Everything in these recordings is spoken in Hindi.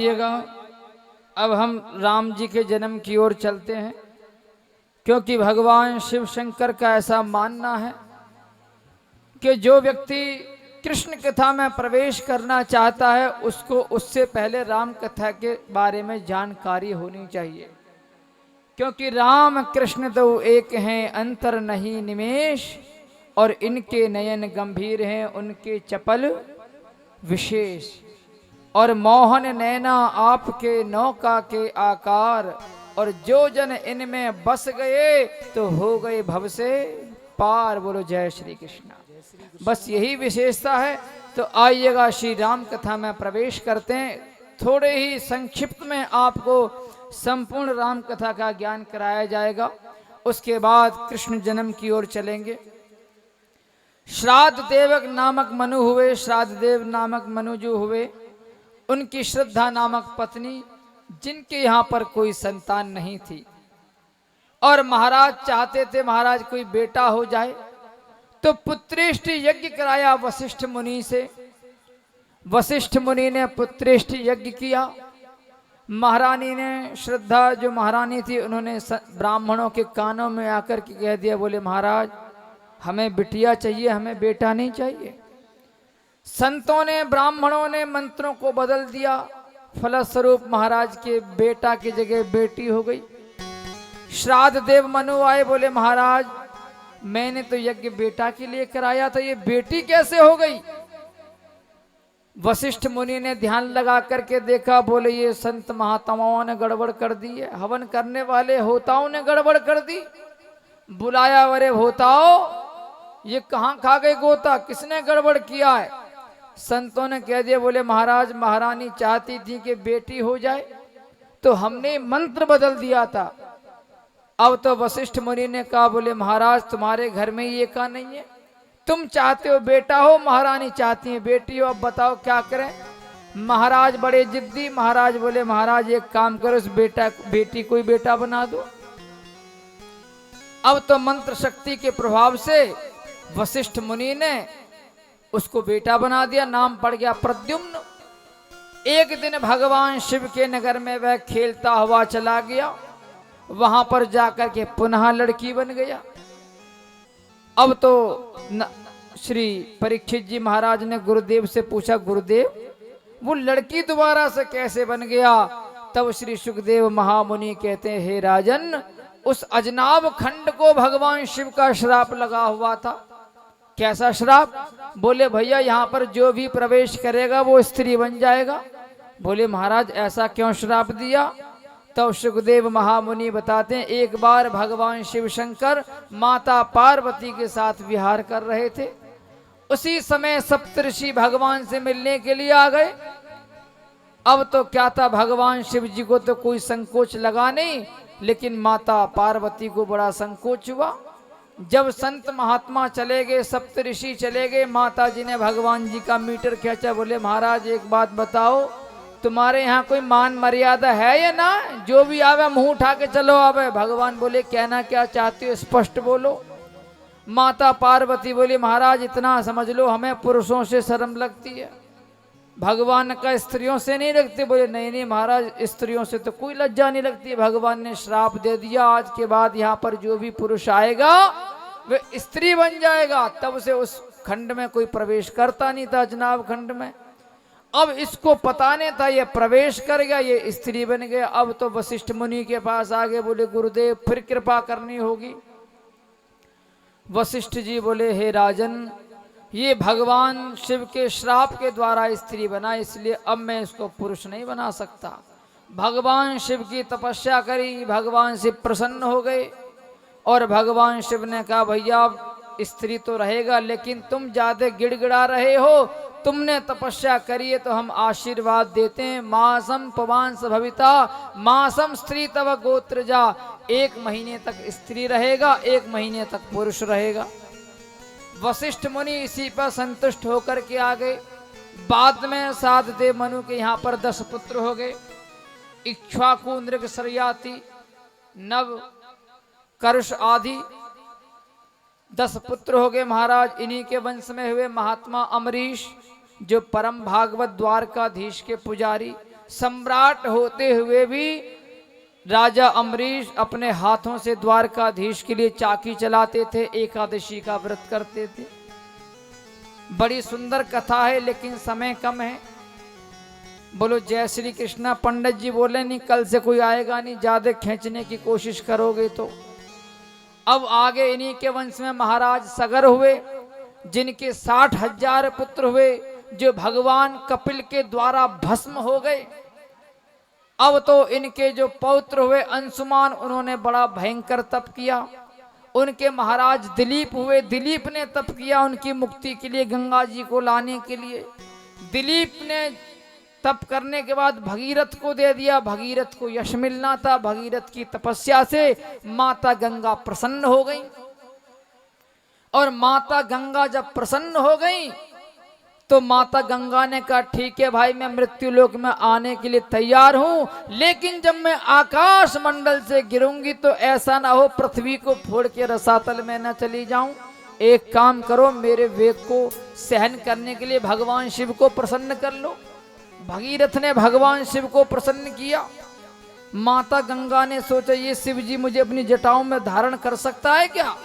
अब हम राम जी के जन्म की ओर चलते हैं, क्योंकि भगवान शिव शंकर का ऐसा मानना है कि जो व्यक्ति कृष्ण कथा में प्रवेश करना चाहता है उसको उससे पहले राम कथा के बारे में जानकारी होनी चाहिए। क्योंकि राम कृष्ण तो एक हैं, अंतर नहीं निमेश, और इनके नयन गंभीर हैं, उनके चपल विशेष। और मोहन नैना आपके नौका के आकार, और जो जन इनमें बस गए तो हो गए भव से पार। बोलो जय श्री कृष्ण। बस यही विशेषता है। तो आइएगा श्री राम कथा में प्रवेश करते हैं। थोड़े ही संक्षिप्त में आपको संपूर्ण राम कथा का ज्ञान कराया जाएगा। उसके बाद कृष्ण जन्म की ओर चलेंगे। श्राद्ध देवक नामक मनु हुए। श्राद्ध देव नामक मनु जो हुए, उनकी श्रद्धा नामक पत्नी, जिनके यहाँ पर कोई संतान नहीं थी, और महाराज चाहते थे महाराज कोई बेटा हो जाए, तो पुत्रेष्ट यज्ञ कराया वशिष्ठ मुनि से। वशिष्ठ मुनि ने पुत्रेष्ट यज्ञ किया। महारानी ने, श्रद्धा जो महारानी थी, उन्होंने ब्राह्मणों के कानों में आकर के कह दिया, बोले महाराज हमें बिटिया चाहिए, हमें बेटा नहीं चाहिए। संतों ने, ब्राह्मणों ने मंत्रों को बदल दिया। फलस्वरूप महाराज के बेटा की जगह बेटी हो गई। श्राद्ध देव मनु आए, बोले महाराज मैंने तो यज्ञ बेटा के लिए कराया था, ये बेटी कैसे हो गई? वशिष्ठ मुनि ने ध्यान लगा करके देखा, बोले ये संत महात्माओं ने गड़बड़ कर दी है, हवन करने वाले होताओं ने गड़बड़ कर दी। बुलाया, अरे होताओ ये कहाँ खा गए गोता, किसने गड़बड़ किया है? संतों ने कह दिया, बोले महाराज महारानी चाहती थी कि बेटी हो जाए, तो हमने मंत्र बदल दिया था। अब तो वशिष्ठ मुनि ने कहा, बोले महाराज तुम्हारे घर में ये का नहीं है, तुम चाहते हो बेटा हो, महारानी चाहती है बेटी हो, अब बताओ क्या करें? महाराज बड़े जिद्दी। महाराज बोले महाराज एक काम करो, इस बेटी को ही बेटा बना दो। अब तो मंत्र शक्ति के प्रभाव से वशिष्ठ मुनि ने उसको बेटा बना दिया। नाम पड़ गया प्रद्युम्न। एक दिन भगवान शिव के नगर में वह खेलता हुआ चला गया। वहां पर जाकर के पुनः लड़की बन गया। अब तो श्री परीक्षित जी महाराज ने गुरुदेव से पूछा, गुरुदेव वो लड़की दोबारा से कैसे बन गया? तब श्री सुखदेव महामुनि कहते हैं, हे राजन उस अजनाब खंड को भगवान शिव का श्राप लगा हुआ था। कैसा श्राप? बोले भैया यहाँ पर जो भी प्रवेश करेगा वो स्त्री बन जाएगा। बोले महाराज ऐसा क्यों श्राप दिया? तो सुखदेव महामुनि बताते हैं, एक बार भगवान शिव शंकर माता पार्वती के साथ विहार कर रहे थे। उसी समय सप्तऋषि भगवान से मिलने के लिए आ गए। अब तो क्या था, भगवान शिव जी को तो कोई संकोच लगा नहीं, लेकिन माता पार्वती को बड़ा संकोच हुआ। जब संत महात्मा चले गए, सप्तऋषि चले गए, माता जी ने भगवान जी का मीटर खींचा। बोले महाराज एक बात बताओ, तुम्हारे यहाँ कोई मान मर्यादा है या ना? जो भी आवे मुंह उठा के चलो आवे। भगवान बोले कहना क्या चाहते हो, स्पष्ट बोलो। माता पार्वती बोली महाराज इतना समझ लो, हमें पुरुषों से शर्म लगती है, भगवान का स्त्रियों से नहीं लगती। बोले नहीं नहीं महाराज स्त्रियों से तो कोई लज्जा नहीं लगती, भगवान ने श्राप दे दिया, आज के बाद यहाँ पर जो भी पुरुष आएगा वे स्त्री बन जाएगा। तब से उस खंड में कोई प्रवेश करता नहीं था, अजनाब खंड में। अब इसको पता नहीं था, ये प्रवेश कर गया, ये स्त्री बन गया। अब तो वशिष्ठ मुनि के पास आ गए, बोले गुरुदेव फिर कृपा करनी होगी। वशिष्ठ जी बोले, हे राजन ये भगवान शिव के श्राप के द्वारा स्त्री बना, इसलिए अब मैं इसको पुरुष नहीं बना सकता। भगवान शिव की तपस्या करी, भगवान शिव प्रसन्न हो गए, और भगवान शिव ने कहा भैया स्त्री तो रहेगा, लेकिन तुम ज्यादा गिड़गिड़ा रहे हो, तुमने तपस्या करी है तो हम आशीर्वाद देते हैं। मासम पवांस भविता मासम स्त्री तव गोत्र जा। 1 महीने तक स्त्री रहेगा, 1 महीने तक पुरुष रहेगा। वशिष्ठ मुनि इसी पर संतुष्ट होकर के आ गए। बाद में श्राद्ध देव मनु के यहाँ पर 10 पुत्र हो गए। इक्ष्वाकु, नृग, सरयाति, नव, करुष आदि 10 पुत्र हो गए महाराज। इन्हीं के वंश में हुए महात्मा अमरीश, जो परम भागवत द्वारकाधीश के पुजारी, सम्राट होते हुए भी राजा अम्बरीश अपने हाथों से द्वारकाधीश के लिए चाकी चलाते थे, एकादशी का व्रत करते थे। बड़ी सुंदर कथा है लेकिन समय कम है। बोलो जय श्री कृष्णा। पंडित जी बोले नहीं कल से कोई आएगा नहीं, ज्यादा खींचने की कोशिश करोगे तो। अब आगे इन्हीं के वंश में महाराज सगर हुए, जिनके 60,000 पुत्र हुए, जो भगवान कपिल के द्वारा भस्म हो गए। अब तो इनके जो पौत्र हुए अंशुमान, उन्होंने बड़ा भयंकर तप किया। उनके महाराज दिलीप हुए, दिलीप ने तप किया उनकी मुक्ति के लिए, गंगा जी को लाने के लिए। दिलीप ने तप करने के बाद भगीरथ को दे दिया, भगीरथ को यश मिलना था। भगीरथ की तपस्या से माता गंगा प्रसन्न हो गई, और माता गंगा जब प्रसन्न हो गई तो माता गंगा ने कहा ठीक है भाई, मैं मृत्यु लोक में आने के लिए तैयार हूं, लेकिन जब मैं आकाश मंडल से गिरूंगी तो ऐसा ना हो पृथ्वी को फोड़ के रसातल में न चली जाऊं। एक काम करो, मेरे वेग को सहन करने के लिए भगवान शिव को प्रसन्न कर लो। भगीरथ ने भगवान शिव को प्रसन्न किया। माता गंगा ने सोचा ये शिव जी मुझे अपनी जटाओं में धारण कर सकता है क्या।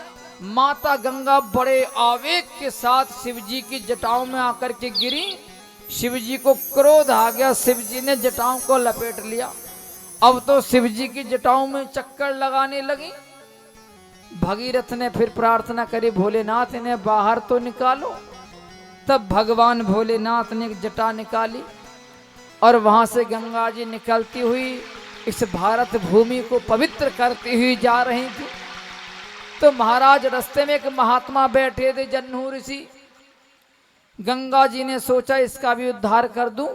माता गंगा बड़े आवेग के साथ शिव जी की जटाओं में आकर के गिरी। शिव जी को क्रोध आ गया, शिव जी ने जटाओं को लपेट लिया। अब तो शिव जी की जटाओं में चक्कर लगाने लगी। भगीरथ ने फिर प्रार्थना करी, भोलेनाथ इन्हें बाहर तो निकालो। तब भगवान भोलेनाथ ने जटा निकाली, और वहां से गंगा जी निकलती हुई इस भारत भूमि को पवित्र करती हुई जा रही थी। तो महाराज रास्ते में एक महात्मा बैठे थे, जन्नू ऋषि। गंगा जी ने सोचा इसका भी उद्धार कर दूं।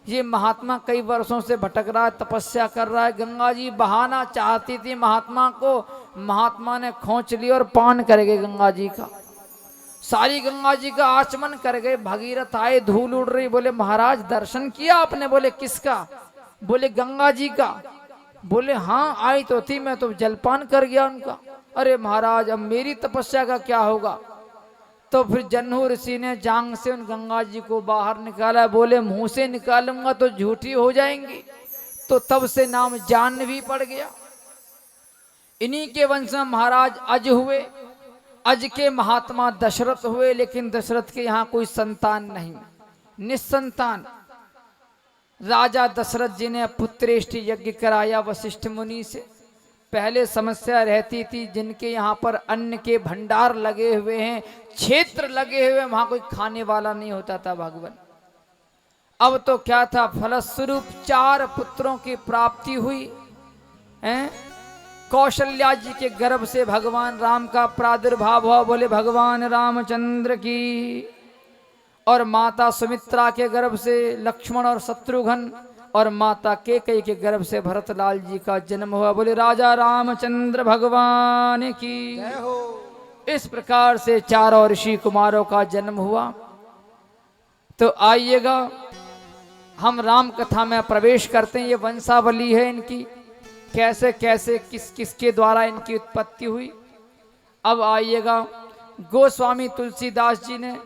ये महात्मा कई वर्षों से भटक रहा है, तपस्या कर रहा है। गंगा जी बहाना चाहती थी महात्मा को, महात्मा ने खोंच लिया और पान कर गए गंगा जी का। सारी गंगा जी का आचमन कर गए। भगीरथ आए, धूल उड़ रही। बोले महाराज दर्शन किया आपने? बोले किसका? बोले गंगा जी का। बोले हाँ आई तो थी, मैं तो जलपान कर गया उनका। अरे महाराज अब मेरी तपस्या का क्या होगा। तो फिर जन्नू ऋषि ने जांग से उन गंगा जी को बाहर निकाला। बोले मुंह से निकालूंगा तो झूठी हो जाएंगी। तो तब से नाम जाह्नवी पड़ गया। इन्हीं के वंश में महाराज अज हुए। अज के महात्मा दशरथ हुए, लेकिन दशरथ के यहाँ कोई संतान नहीं, निस्संतान। राजा दशरथ जी ने पुत्रेष्टि यज्ञ कराया वशिष्ठ मुनि से। पहले समस्या रहती थी जिनके यहाँ पर अन्न के भंडार लगे हुए हैं, क्षेत्र लगे हुए, वहां कोई खाने वाला नहीं होता था भगवान। अब तो क्या था, फलस्वरूप 4 पुत्रों की प्राप्ति हुई है। कौशल्या जी के गर्भ से भगवान राम का प्रादुर्भाव हुआ। बोले भगवान रामचंद्र की। और माता सुमित्रा के गर्भ से लक्ष्मण और शत्रुघ्न, और माता केकई के गर्भ से भरतलाल जी का जन्म हुआ। बोले राजा रामचंद्र भगवान की। इस प्रकार से 4 ऋषि कुमारों का जन्म हुआ। तो आइएगा हम राम कथा में प्रवेश करते हैं। ये वंशावली है इनकी, कैसे कैसे किस किसके द्वारा इनकी उत्पत्ति हुई। अब आइएगा, गोस्वामी तुलसीदास जी ने